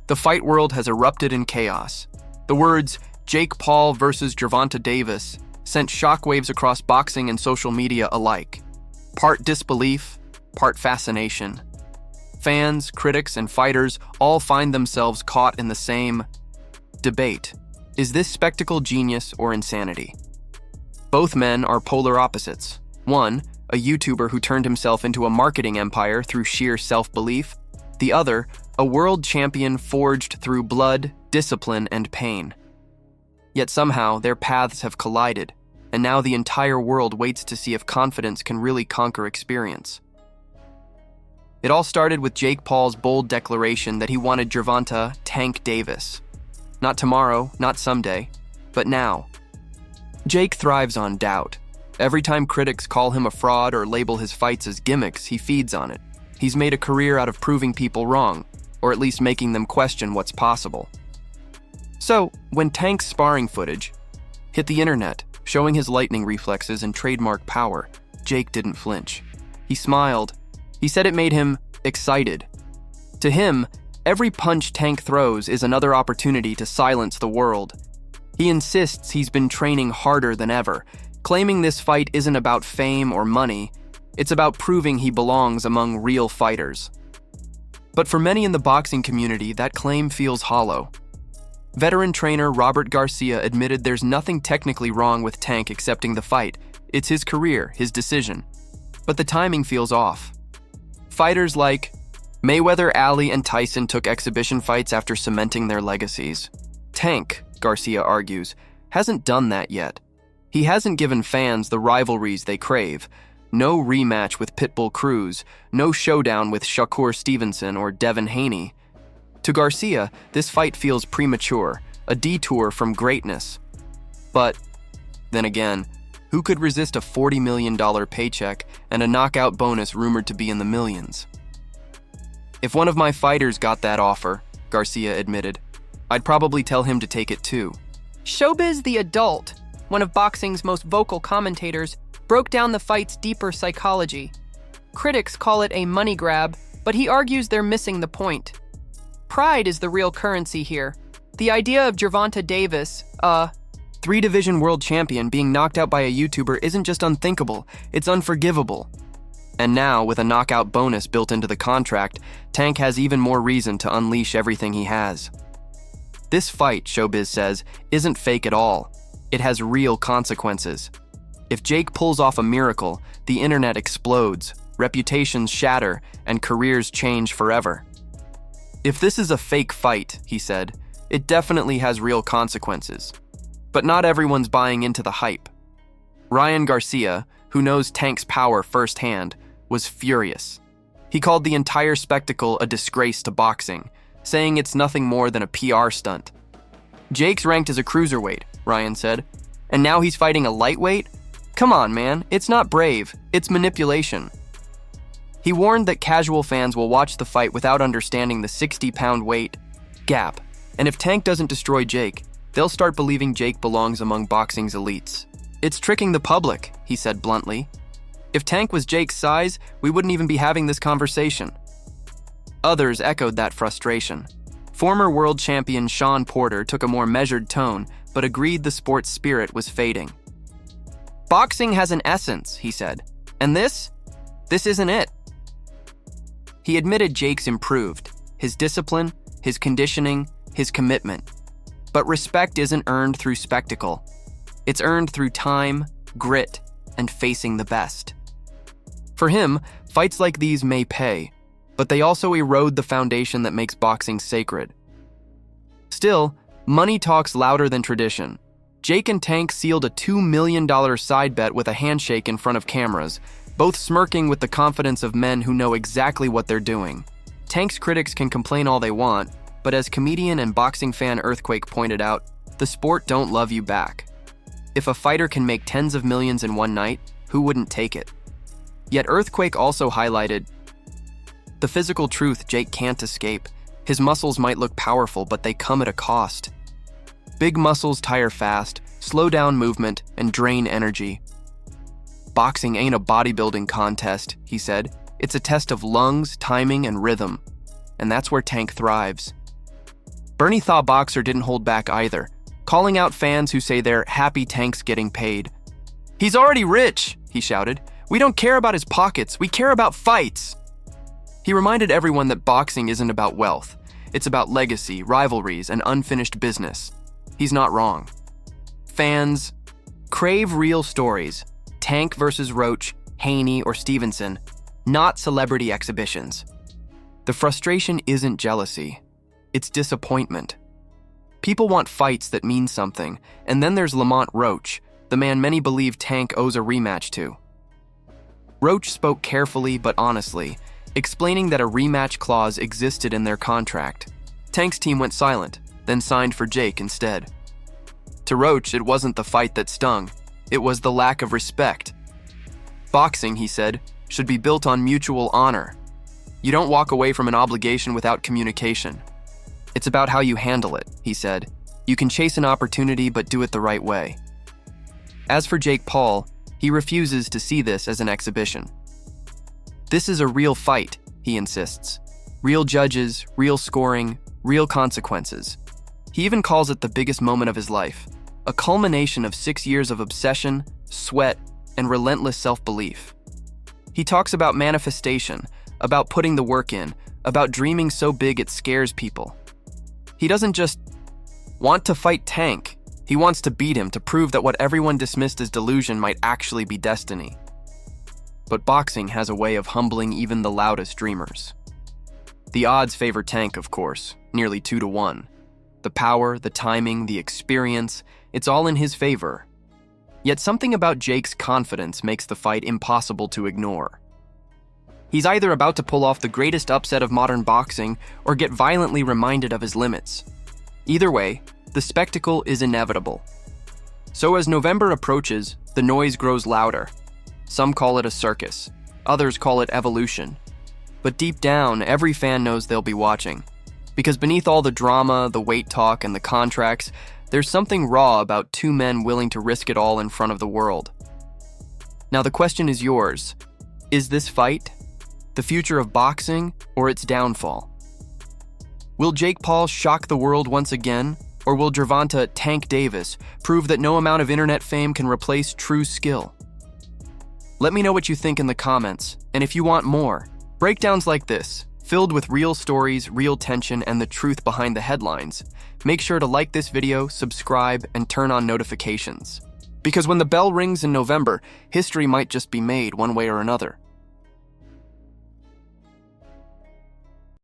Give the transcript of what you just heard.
The fight world has erupted in chaos. The words Jake Paul versus Gervonta Davis sent shockwaves across boxing and social media alike. Part disbelief, part fascination. Fans, critics, and fighters all find themselves caught in the same debate. Is this spectacle genius or insanity? Both men are polar opposites. One, a YouTuber who turned himself into a marketing empire through sheer self-belief. The other, a world champion forged through blood, discipline, and pain. Yet somehow, their paths have collided, and now the entire world waits to see if confidence can really conquer experience. It all started with Jake Paul's bold declaration that he wanted Gervonta "Tank" Davis. Not tomorrow, not someday, but now. Jake thrives on doubt. Every time critics call him a fraud or label his fights as gimmicks, he feeds on it. He's made a career out of proving people wrong, or at least making them question what's possible. So, when Tank's sparring footage hit the internet, showing his lightning reflexes and trademark power, Jake didn't flinch. He smiled. He said it made him excited. To him, every punch Tank throws is another opportunity to silence the world. He insists he's been training harder than ever, claiming this fight isn't about fame or money, it's about proving he belongs among real fighters. But for many in the boxing community, that claim feels hollow. Veteran trainer Robert Garcia admitted there's nothing technically wrong with Tank accepting the fight. It's his career, his decision. But the timing feels off. Fighters like Mayweather, Ali, and Tyson took exhibition fights after cementing their legacies. Tank, Garcia argues, hasn't done that yet. He hasn't given fans the rivalries they crave. No rematch with Pitbull Cruz, no showdown with Shakur Stevenson or Devin Haney. To Garcia, this fight feels premature, a detour from greatness. But, then again, who could resist a $40 million paycheck and a knockout bonus rumored to be in the millions? If one of my fighters got that offer, Garcia admitted, I'd probably tell him to take it too. Showbiz the Adult, one of boxing's most vocal commentators, broke down the fight's deeper psychology. Critics call it a money grab, but he argues they're missing the point. Pride is the real currency here. The idea of Gervonta Davis, three-division world champion being knocked out by a YouTuber isn't just unthinkable, it's unforgivable. And now, with a knockout bonus built into the contract, Tank has even more reason to unleash everything he has. This fight, Showbiz says, isn't fake at all. It has real consequences. If Jake pulls off a miracle, the internet explodes, reputations shatter, and careers change forever. If this is a fake fight, he said, it definitely has real consequences. But not everyone's buying into the hype. Ryan Garcia, who knows Tank's power firsthand, was furious. He called the entire spectacle a disgrace to boxing, saying it's nothing more than a PR stunt. Jake's ranked as a cruiserweight, Ryan said, and now he's fighting a lightweight? Come on, man, it's not brave, it's manipulation. He warned that casual fans will watch the fight without understanding the 60-pound weight gap, and if Tank doesn't destroy Jake, they'll start believing Jake belongs among boxing's elites. It's tricking the public, he said bluntly. If Tank was Jake's size, we wouldn't even be having this conversation. Others echoed that frustration. Former world champion Shawn Porter took a more measured tone, but agreed the sport's spirit was fading. Boxing has an essence, he said, and this isn't it. He admitted Jake's improved, his discipline, his conditioning, his commitment. But respect isn't earned through spectacle. It's earned through time, grit, and facing the best. For him, fights like these may pay, but they also erode the foundation that makes boxing sacred. Still, money talks louder than tradition. Jake and Tank sealed a $2 million side bet with a handshake in front of cameras, both smirking with the confidence of men who know exactly what they're doing. Tank's critics can complain all they want, but as comedian and boxing fan Earthquake pointed out, the sport don't love you back. If a fighter can make tens of millions in one night, who wouldn't take it? Yet Earthquake also highlighted the physical truth Jake can't escape. His muscles might look powerful, but they come at a cost. Big muscles tire fast, slow down movement, and drain energy. Boxing ain't a bodybuilding contest, he said. It's a test of lungs, timing, and rhythm. And that's where Tank thrives. Bernie Thaw Boxer didn't hold back either, calling out fans who say they're happy Tank's getting paid. "He's already rich," he shouted. "We don't care about his pockets, we care about fights." He reminded everyone that boxing isn't about wealth. It's about legacy, rivalries, and unfinished business. He's not wrong. Fans crave real stories. Tank versus Roach, Haney, or Stevenson, not celebrity exhibitions. The frustration isn't jealousy. It's disappointment. People want fights that mean something, and then there's Lamont Roach, the man many believe Tank owes a rematch to. Roach spoke carefully but honestly, explaining that a rematch clause existed in their contract. Tank's team went silent, then signed for Jake instead. To Roach, it wasn't the fight that stung. It was the lack of respect. Boxing, he said, should be built on mutual honor. You don't walk away from an obligation without communication. It's about how you handle it, he said. You can chase an opportunity, but do it the right way. As for Jake Paul, he refuses to see this as an exhibition. This is a real fight, he insists. Real judges, real scoring, real consequences. He even calls it the biggest moment of his life, a culmination of 6 years of obsession, sweat, and relentless self-belief. He talks about manifestation, about putting the work in, about dreaming so big it scares people. He doesn't just want to fight Tank. He wants to beat him to prove that what everyone dismissed as delusion might actually be destiny. But boxing has a way of humbling even the loudest dreamers. The odds favor Tank, of course, nearly 2-1. The power, the timing, the experience, it's all in his favor. Yet something about Jake's confidence makes the fight impossible to ignore. He's either about to pull off the greatest upset of modern boxing or get violently reminded of his limits. Either way, the spectacle is inevitable. So as November approaches, the noise grows louder. Some call it a circus, others call it evolution. But deep down, every fan knows they'll be watching. Because beneath all the drama, the weight talk, and the contracts, there's something raw about two men willing to risk it all in front of the world. Now the question is yours. Is this fight the future of boxing or its downfall? Will Jake Paul shock the world once again? Or will Gervonta Tank Davis prove that no amount of internet fame can replace true skill? Let me know what you think in the comments, and if you want more, breakdowns like this, filled with real stories, real tension, and the truth behind the headlines, make sure to like this video, subscribe, and turn on notifications. Because when the bell rings in November, history might just be made one way or another.